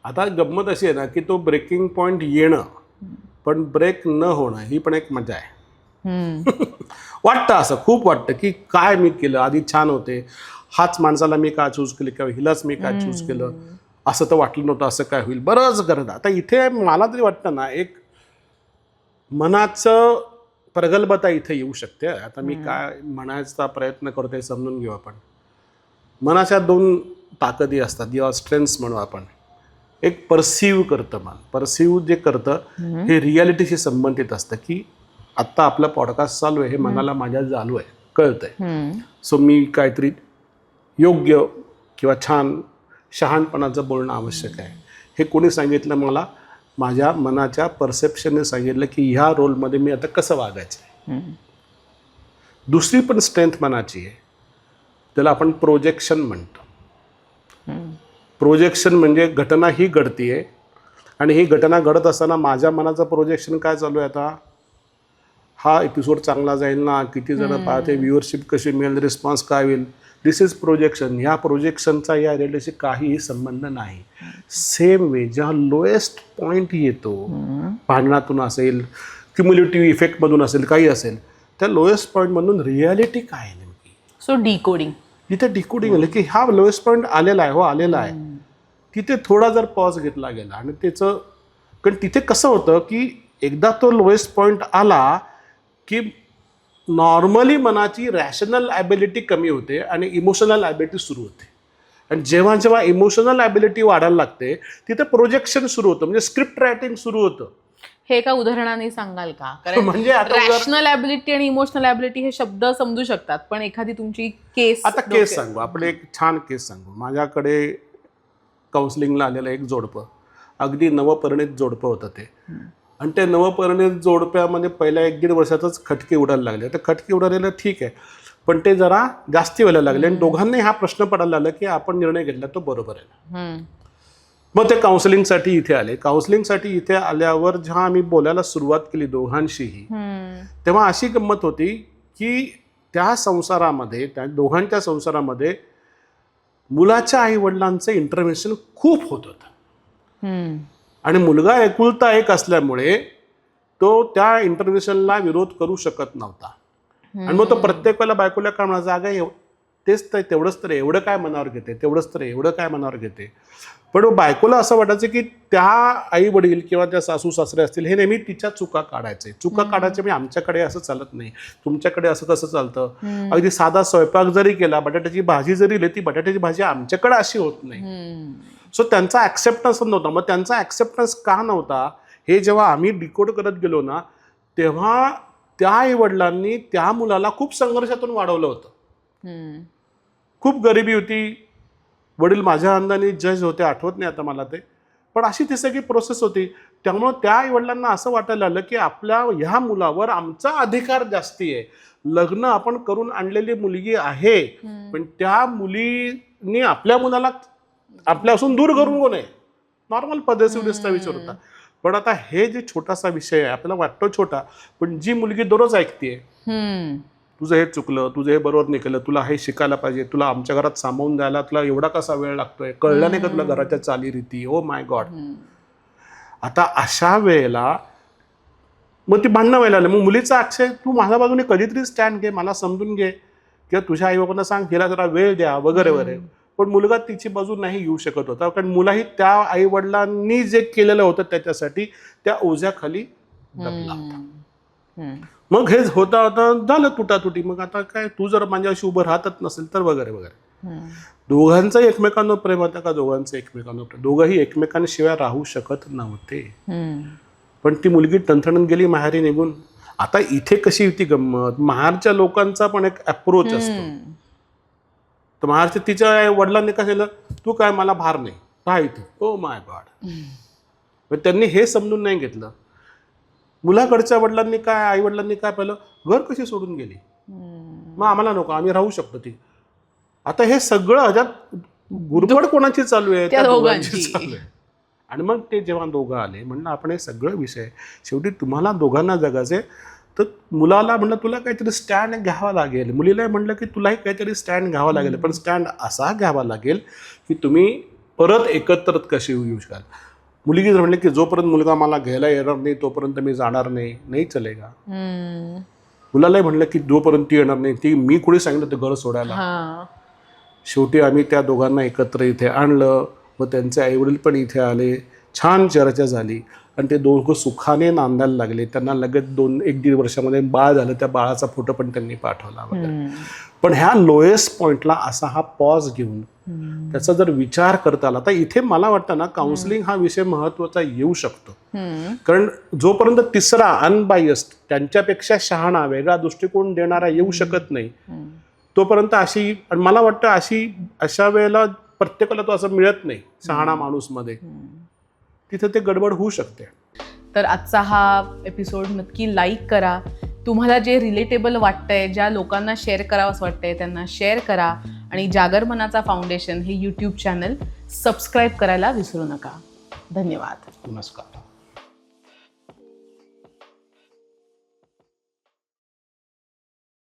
आता गंमत अशी आहे ना की तो ब्रेकिंग पॉईंट येणं पण ब्रेक न होणं ही पण एक मजा आहे. वाटतं असं खूप वाटतं की काय मी केलं, आधी छान होते, हाच माणसाला मी का चूज केलं किंवा हिलाच मी का चूज केलं, असं तर वाटलं नव्हतं, असं काय होईल, बरंच गरज. आता इथे मला तरी वाटतं ना एक मनाचं प्रगल्भता इथे येऊ शकते. आता मी काय म्हणायचा प्रयत्न करतोय समजून घेऊ आपण. मनाच्या दोन ताकदी असतात किंवा स्ट्रेंथ्स म्हणू आपण. एक परसिव्ह करतं मन. परसिव्ह जे करतं हे रियालिटीशी संबंधित असतं की आत्ता आपला पॉडकास्ट चालू आहे हे मनाला माझ्या चालू आहे, कळतंय. सो मी काहीतरी योग्य किंवा छान शहाणपणाचं बोलणं आवश्यक आहे. हे कोणी सांगितलं मला? माझ्या मनाच्या परसेप्शनने सांगितलं की ह्या रोलमध्ये मी आता कसं वागायचं. दुसरी पण स्ट्रेंथ मनाची आहे, त्याला आपण प्रोजेक्शन म्हणतो. प्रोजेक्शन म्हणजे घटना ही घडतीये आणि ही घटना घडत असताना माझ्या मनाचं प्रोजेक्शन काय चालू आहे, आता हा एपिसोड चांगला जाईल ना, किती जण पाहते, व्ह्युअरशिप कशी मिळेल, रिस्पॉन्स काय होईल. दिस इज प्रोजेक्शन. ह्या प्रोजेक्शनचा या रिलेटेडशी काहीही संबंध नाही. सेम वे जेव्हा लोएस्ट पॉईंट येतो, भांडणातून असेल, क्युम्युलेटिव्ह इफेक्टमधून असेल, काही असेल, त्या लोएस्ट पॉईंटमधून रियालिटी काय आहे नेमकी. सो डिकोडिंग, तिथे डिकोडिंग आलं की हा लोएस्ट पॉईंट आलेला आहे, हो आलेला आहे. तिथे थोडा जर पॉज घेतला गेला आणि त्याचं, कारण तिथे कसं होतं की एकदा तो लोएस्ट पॉईंट आला की नॉर्मली मनाची रॅशनल ॲबिलिटी कमी होते आणि इमोशनल ॲबिलिटी सुरू होते. आणि जेव्हा जेव्हा इमोशनल ॲबिलिटी वाढायला लागते तिथे प्रोजेक्शन सुरू होतं, म्हणजे स्क्रिप्ट रायटिंग सुरू होतं. हे एका उदाहरणाने सांगाल का? कारण म्हणजे आता रॅशनल ॲबिलिटी आणि इमोशनल ॲबिलिटी हे शब्द समजू शकतात, पण एखादी तुमची केस. आता केस सांगू आपण, एक छान केस सांगू. माझ्याकडे काउन्सिलिंगला आलेलं एक जोडपं, अगदी नवपरिणित जोडपं होतं ते. आणि त्या नवपरिणित जोडप्यामध्ये पहिल्या 1-1.5 वर्षातच खटके उडायला लागले. तर खटके उडालेलं ठीक आहे, पण ते जरा जास्ती व्हायला लागले आणि दोघांनाही हा प्रश्न पडायला लागला की आपण निर्णय घेतला तो बरोबर आहे. मग ते काउन्सिलिंगसाठी इथे आले. काउन्सिलिंगसाठी इथे आल्यावर जेव्हा आम्ही बोलायला सुरुवात केली दोघांशीही, तेव्हा अशी गंमत होती की त्या संसारामध्ये, त्या दोघांच्या संसारामध्ये मुलाच्या आईवडिलांचं इंटरव्हेन्शन खूप होत होतं. आणि मुलगा एकुलता एक असल्यामुळे तो त्या इंटरव्हेन्शनला विरोध करू शकत नव्हता. आणि मग तो प्रत्येक वेळेला बायकोला काय म्हणा, जागा तेच तर, तेवढंच तर, एवढं काय मनावर घेते, तेवढंच तर, एवढं काय मनावर घेते. पण बायकोला असं वाटायचं की त्या आई वडील किंवा त्या सासू सासरे असतील हे नेहमी तिच्या चुका काढायचे. चुका काढायचे म्हणजे आमच्याकडे असं चालत नाही, तुमच्याकडे असं कसं चालतं. अगदी साधा स्वयंपाक जरी केला, बटाट्याची भाजी जरी दिली, ती बटाट्याची भाजी आमच्याकडे अशी होत नाही. सो त्यांचा ॲक्सेप्टन्स नव्हता. मग त्यांचा ॲक्सेप्टन्स का नव्हता हे जेव्हा आम्ही डिकोड करत गेलो ना, तेव्हा त्या आईवडिलांनी त्या मुलाला खूप संघर्षातून वाढवलं होतं. खूप गरिबी होती, वडील माझ्या अंदाने जज होते, आठवत नाही आता मला ते, पण अशी ती सगळी प्रोसेस होती. त्यामुळं त्या आईवडिलांना असं वाटायला लागलं की आपल्या ह्या मुलावर आमचा अधिकार जास्ती आहे. लग्न आपण करून आणलेली मुलगी आहे, पण त्या मुलीने आपल्या मुलाला आपल्यापासून दूर करून नये. नॉर्मल पद्धतीचा विचार होता. पण आता हे जे छोटासा विषय आहे, आपल्याला वाटतो छोटा, पण जी मुलगी दररोज ऐकते, तुझं हे चुकलं, तुझं हे बरोबर नाही केलं, तुला हे शिकायला पाहिजे, तुला आमच्या घरात सामावून द्यायला तुला एवढा कसा वेळ लागतोय, कळलं नाही का तुला घराच्या चालीरीती, ओ माय गॉड. आता अशा वेळेला मग ती भांडणं व्हायला लागली. मग मुलीचा अक्षय, तू माझ्या बाजूने कधीतरी स्टँड घे, मला समजून घे, किंवा तुझ्या आईबाबांना सांग, हिला जरा वेळ द्या वगैरे वगैरे. पण मुलगा तिची बाजू नाही घेऊ शकत होता, कारण मुलाही त्या आईवडिलांनी जे केलेलं होतं त्याच्यासाठी त्या ओझ्याखाली दबला होता. मग हे होता होता झालं तुटातुटी. मग आता काय, तू जर माझ्याशी उभं राहतच नसेल तर वगैरे वगैरे. दोघांचंही एकमेकांवर प्रेम होतं का? दोघांचं एकमेकांवर प्रेम. दोघंही एकमेकांशिवाय राहू शकत नव्हते. पण ती मुलगी टणटणून गेली माहेरी निघून. आता इथे कशी होती गंमत, माहेरच्या लोकांचा पण एक अप्रोच असतो. तर माहेरच्या तिच्या वडिलांनी काय केलं, तू काय मला भार नाही, राहा इथे. Oh my God. त्यांनी हे समजून नाही घेतलं. मुलाकडच्या वडिलांनी काय, आई वडिलांनी काय पाहिलं, घर कशी सोडून गेली, मग आम्हाला नको, आम्ही राहू शकतो ती. आता हे सगळं ह्याच्यात गुरबड कोणाची चालू आहे, त्या दोघांची चालू आहे. आणि मग ते जेव्हा दोघं आले, म्हणलं आपण हे सगळं विषय शेवटी तुम्हाला दोघांना जगायचे, तर मुलाला म्हणलं तुला काहीतरी स्टँड घ्यावा लागेल, मुलीला म्हणलं की तुलाही काहीतरी स्टँड घ्यावा लागेल, पण स्टँड असा घ्यावा लागेल की तुम्ही परत एकत्र कशी येऊ शकाल. मुलगी जर म्हणली की जोपर्यंत मुलगा मला घ्यायला येणार नाही तोपर्यंत मी जाणार नाही चलेगा. मुलालाही म्हणलं की जोपर्यंत ती येणार नाही, ती मी कुणी सांगितलं ते घर सोडायला. शेवटी आम्ही त्या दोघांना एकत्र इथे आणलं, व त्यांचे आईवडील पण इथे आले, छान चर्चा झाली आणि ते दोघं सुखाने नांदायला लागले. त्यांना लगेच 1-1.5 वर्षामध्ये बाळ झालं. त्या बाळाचा फोटो पण त्यांनी पाठवला वगैरे. पण ह्या लोएस्ट पॉईंटला असा हा पॉज घेऊन त्याचा जर विचार करता आला तर इथे मला वाटतं ना काउन्सिलिंग हा विषय महत्त्वाचा येऊ शकतो. कारण जोपर्यंत तिसरा अनबायस्ड, त्यांच्यापेक्षा शहाणा, वेगळा दृष्टिकोन देणारा येऊ शकत नाही तोपर्यंत अशी, आणि मला वाटतं अशा वेळेला प्रत्येकाला तो असं मिळत नाही शहाणा माणूस मध्ये, तिथे ते गडबड होऊ शकते. तर आजचा हा एपिसोड नक्की लाईक करा. तुम्हाला जे रिलेटेबल वाटतंय, ज्या लोकांना शेअर करावं असं वाटतंय त्यांना शेअर करा. आणि जागर मनाचा फाउंडेशन हे यूट्यूब चॅनल सबस्क्राईब करायला विसरू नका. धन्यवाद. नमस्कार.